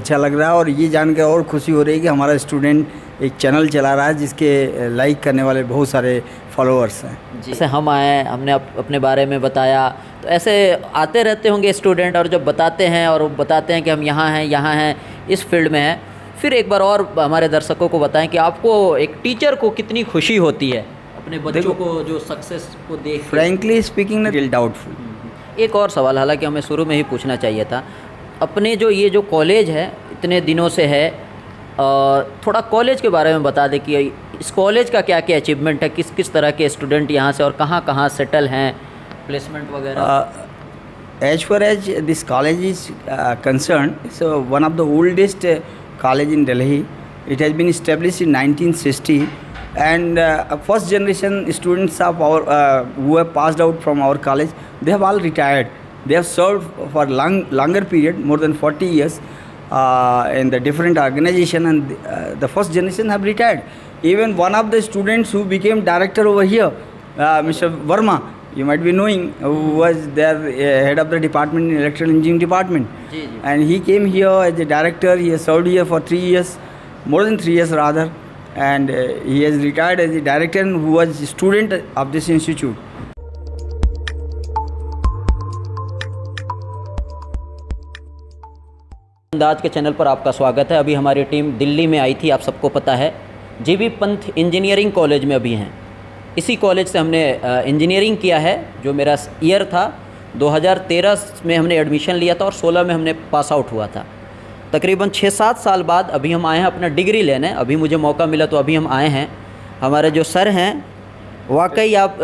अच्छा लग रहा है और ये जान के और खुशी हो रही है कि हमारा स्टूडेंट एक चैनल चला रहा है जिसके लाइक करने वाले बहुत सारे फॉलोअर्स हैं। जैसे हम आए, हमने अपने बारे में बताया, तो ऐसे आते रहते होंगे स्टूडेंट और जब बताते हैं और बताते हैं कि हम यहाँ हैं इस फील्ड में हैं। फिर एक बार और हमारे दर्शकों को बताएं कि आपको एक टीचर को कितनी खुशी होती है अपने बच्चों को जो सक्सेस को देख के। Frankly speaking little doubtful. एक और सवाल, हालांकि हमें शुरू में ही पूछना चाहिए था, अपने ये जो कॉलेज है इतने दिनों से है, थोड़ा कॉलेज के बारे में बता दें कि इस कॉलेज का क्या क्या अचीवमेंट है, किस किस तरह के स्टूडेंट यहाँ से और कहाँ कहाँ सेटल हैं, प्लेसमेंट वगैरह। As far as this college is concerned, it's one of the oldest college in Delhi. It has been established in 1960, and first generation students of our who have passed out from our college, they have all retired. They have served for longer period, more than 40 years, in the different organization, and the first generation have retired. Even one of the students who became director over here, Mr. Verma, you might be knowing, who was their head of the department in electrical engineering department. And he came here as a director. He has served here for 3 years, more than 3 years rather, and he has retired as a director who was a student of this institute. अंदाज के channel पर आपका स्वागत है। अभी हमारी team Delhi में आई थी, आप सबको पता है, जीबी पंत इंजीनियरिंग कॉलेज में अभी हैं। इसी कॉलेज से हमने इंजीनियरिंग किया है। जो मेरा ईयर था 2013 में हमने एडमिशन लिया था और 16 में हमने पास आउट हुआ था। तकरीबन 6-7 साल बाद अभी हम आए हैं अपना डिग्री लेने। अभी मुझे मौका मिला तो अभी हम आए हैं। हमारे जो सर हैं, वाकई आप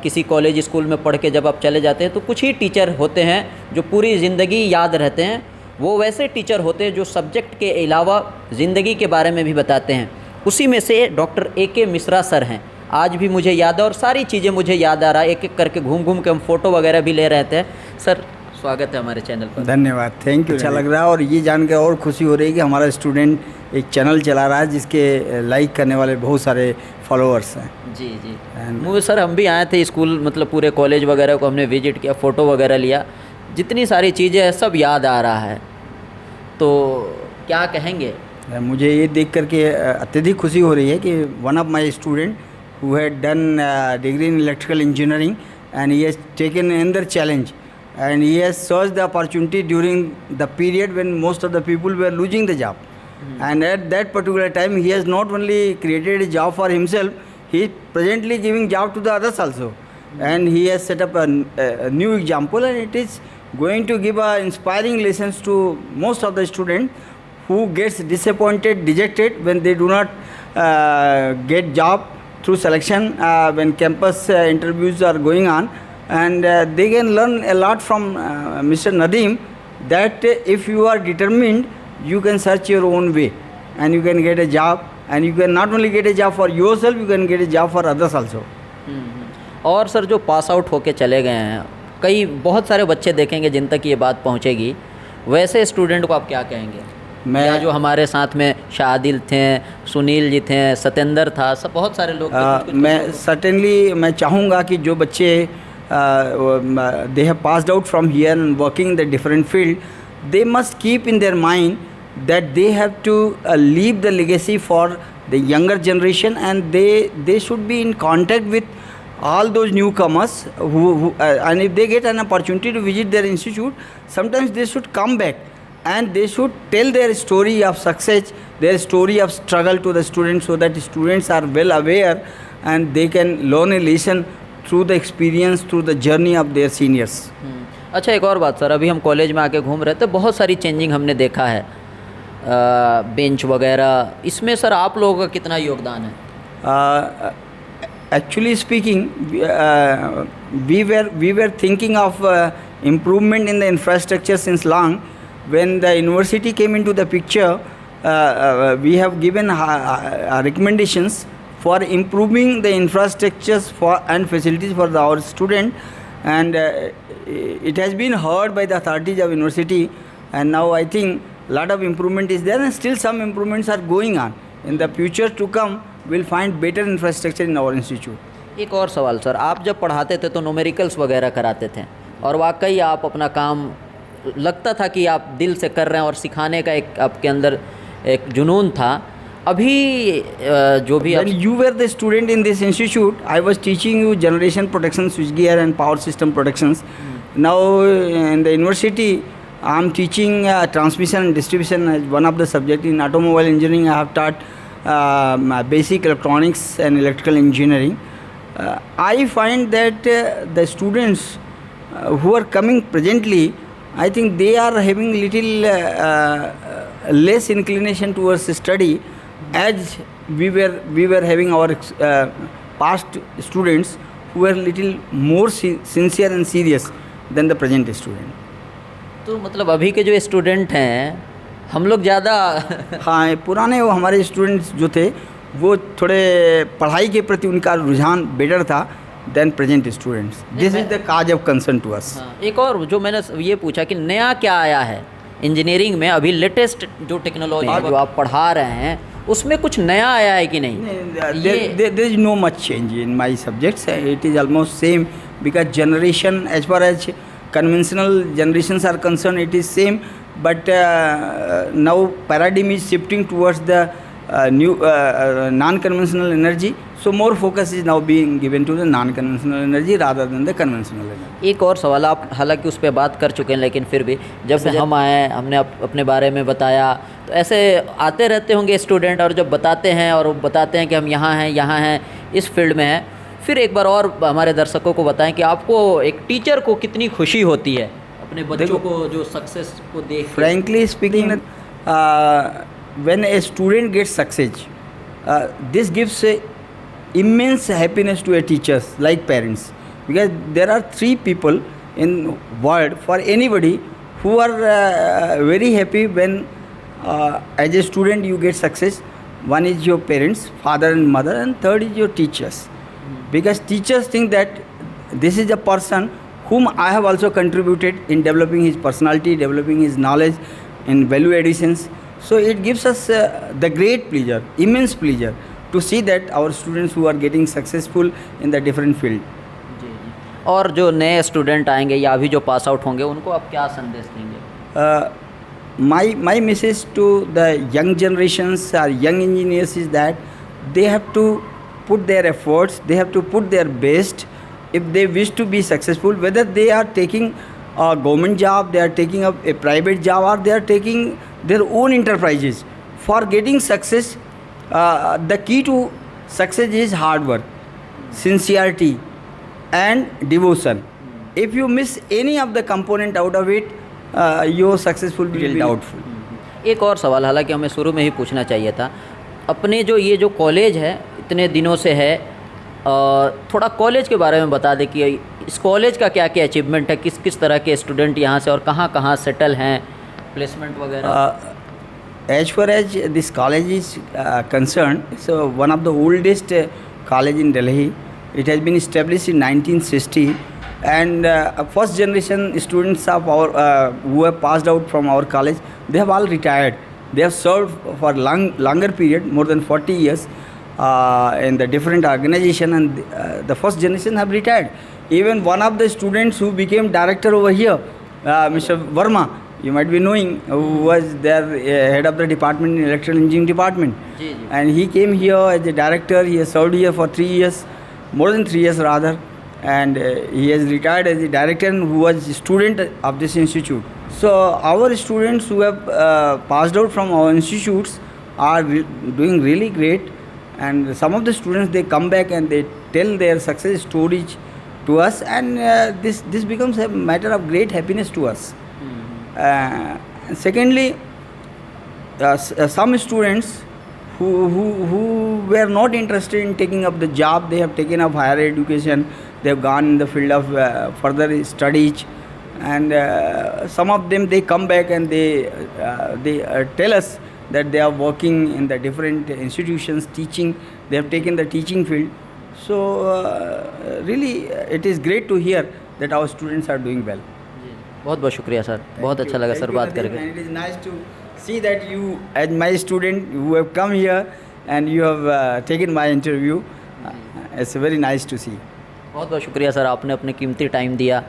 किसी कॉलेज स्कूल में पढ़ के जब आप चले जाते हैं तो कुछ ही टीचर होते हैं जो पूरी ज़िंदगी याद रहते हैं। वो वैसे टीचर होते हैं जो सब्जेक्ट के अलावा ज़िंदगी के बारे में भी बताते हैं। उसी में से डॉक्टर AK मिश्रा सर हैं। आज भी मुझे याद है और सारी चीज़ें मुझे याद आ रहा है। एक एक करके घूम घूम के हम फ़ोटो वगैरह भी ले रहे थे। सर स्वागत है हमारे चैनल पर। धन्यवाद, थैंक यू। अच्छा लग रहा है और ये जान के और खुशी हो रही है कि हमारा स्टूडेंट एक चैनल चला रहा है जिसके लाइक करने वाले बहुत सारे फॉलोअर्स हैं। जी। मुझे सर हम भी आए थे स्कूल, मतलब पूरे कॉलेज वगैरह को हमने विजिट किया, फ़ोटो वगैरह लिया, जितनी सारी चीज़ें हैं सब याद आ रहा है। तो क्या कहेंगे? मुझे ये देख करके अत्यधिक खुशी हो रही है कि one of my student who had done degree in electrical engineering, and he has taken another challenge, and he has searched the opportunity during the period when most of the people were losing the job. And at that particular time he has not only created a job for himself, he is presently giving job to the others also. And he has set up a new example, and it is going to give inspiring lessons to most of the students who gets disappointed, dejected when they do not get job through selection, when campus interviews are going on, and they can learn a lot from Mr. Nadeem, that if you are determined, you can search your own way and you can get a job, and you can not only get a job for yourself, you can get a job for others also. और sir जो pass out होके चले गए हैं, कई बहुत सारे बच्चे देखेंगे जिन तक ये बात पहुंचेगी, वैसे स्टूडेंट को आप क्या कहेंगे? मैं जो हमारे साथ में शादिल थे, सुनील जी थे, सत्येंद्र था, सब बहुत सारे लोग थे। मैं चाहूँगा कि जो बच्चे they have passed out from here and working in the different field, they must keep in their mind that they have to leave the legacy for the younger generation, and they should be in contact with all those newcomers who and if they get an opportunity to visit their institute, sometimes they should come back and they should tell their story of success, their story of struggle to the students, so that students are well aware and they can learn a lesson through the experience, through the journey of their seniors. अच्छा, एक और बात sir, अभी हम college में आके घूम रहे थे, बहुत सारी चेंजिंग हमने देखा है, बेंच वगैरह, इसमें सर आप लोगों का कितना योगदान है? Actually speaking, we were thinking of improvement in the infrastructure since long. When the university came into the picture, we have given recommendations for improving the infrastructures and facilities for our student, and it has been heard by the authorities of university, and now I think a lot of improvement is there, and still some improvements are going on. In the future to come, we'll find better infrastructure in our institute. एक और सवाल sir, आप जब पढ़ाते थे तो numericals वगैरह कराते थे और वाकई आप अपना काम लगता था कि आप दिल से कर रहे हैं और सिखाने का एक आपके अंदर एक जुनून था। अभी जो भी When you were the student in this institute, I was teaching you generation protection, switchgear and power system protections. Now in the university, I am teaching transmission and distribution as one of the subject. In automobile engineering, I have taught basic electronics and electrical engineering. I find that the students who are coming presently, I think they are having little less inclination towards study, as we were having our past students who were little more sincere and serious than the present student. तो मतलब अभी के जो student हैं हम लोग ज़्यादा हाँ, पुराने वो हमारे स्टूडेंट्स जो थे वो थोड़े पढ़ाई के प्रति उनका रुझान बेटर था than present students. This is the cause of concern to us. एक और जो मैंने ये पूछा कि नया क्या आया है इंजीनियरिंग में, अभी लेटेस्ट जो टेक्नोलॉजी जो आप पढ़ा रहे हैं उसमें कुछ नया आया है कि नहीं? There is no much change in my subjects. It is almost same because generation, as far as conventional generations are concerned, it is same. But now paradigm is shifting towards the new non-conventional energy. So more focus is now being given to the non-conventional energy rather than the conventional energy. एक और सवाल, आप हालांकि उस पर बात कर चुके हैं लेकिन फिर भी जब हम आए हमने अपने बारे में बताया, तो ऐसे आते रहते होंगे स्टूडेंट और जब बताते हैं और वो बताते हैं कि हम यहाँ हैं इस फील्ड में हैं, फिर एक बार और हमारे दर्शकों को बताएं कि आपको एक टीचर को कितनी खुशी होती है अपने बच्चों को जो सक्सेस को देख. Frankly speaking, when a student gets success, this gives immense happiness to a teachers like parents, because there are three people in world for anybody who are very happy when as a student you get success. One is your parents, father and mother, and third is your teachers, because teachers think that this is a person whom I have also contributed in developing his personality, developing his knowledge in value additions. So it gives us the great pleasure, immense pleasure to see that our students who are getting successful in the different field. और जो नए student आएंगे या अभी जो pass out होंगे उनको आप क्या संदेश देंगे? My message to the young generations or young engineers is that they have to put their efforts, they have to put their best if they wish to be successful, whether they are taking a government job, they are taking up a private job, or they are taking their own enterprises. For getting success, the key to success is hard work, sincerity and devotion. If you miss any of the component out of it, your successful will be doubtful. एक और सवाल, हालांकि हमें शुरू में ही पूछना चाहिए था, अपने जो ये जो कॉलेज है इतने दिनों से है, थोड़ा कॉलेज के बारे में बता दें कि इस कॉलेज का क्या क्या अचीवमेंट है, किस किस तरह के स्टूडेंट यहाँ से और कहाँ कहाँ सेटल हैं, प्लेसमेंट वगैरह. As far as this college is concerned, it's one of the oldest college in Delhi. It has been established in 1960, and first generation students of our who have passed out from our college, they have all retired. They have served for longer period, more than 40 years in the different organization, and the first generation have retired. Even one of the students who became director over here, Mr. Verma, you might be knowing, who was their head of the department in electrical engineering department. And he came here as a director. He has served here for 3 years, more than 3 years rather, and he has retired as a director and who was a student of this institute. So our students who have passed out from our institutes are doing really great, and some of the students, they come back and they tell their success stories to us, and this becomes a matter of great happiness to us. Secondly, some students who were not interested in taking up the job, they have taken up higher education, they have gone in the field of further studies, and some of them, they come back and they tell us that they are working in the different institutions teaching, they have taken the teaching field. So really it is great to hear that our students are doing well. बहुत बहुत शुक्रिया sir, बहुत अच्छा लगा sir बात करके. And it is nice to see that you, as my student, who have come here and you have taken my interview. It's very nice to see. बहुत बहुत शुक्रिया सर, आपने अपने कीमती टाइम दिया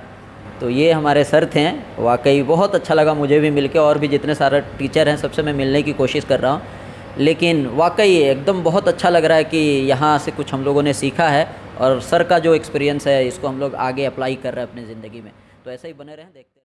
तो ये हमारे सर थे, वाकई बहुत अच्छा लगा मुझे भी मिलके, और भी जितने सारे टीचर हैं सबसे मैं मिलने की कोशिश कर रहा हूँ। लेकिन वाकई एकदम बहुत अच्छा लग रहा है कि यहाँ से कुछ हम लोगों ने सीखा है, और सर का जो एक्सपीरियंस है इसको हम लोग आगे अप्लाई कर रहे हैं अपनी ज़िंदगी में। तो ऐसे ही बने रहें, देखते हैं।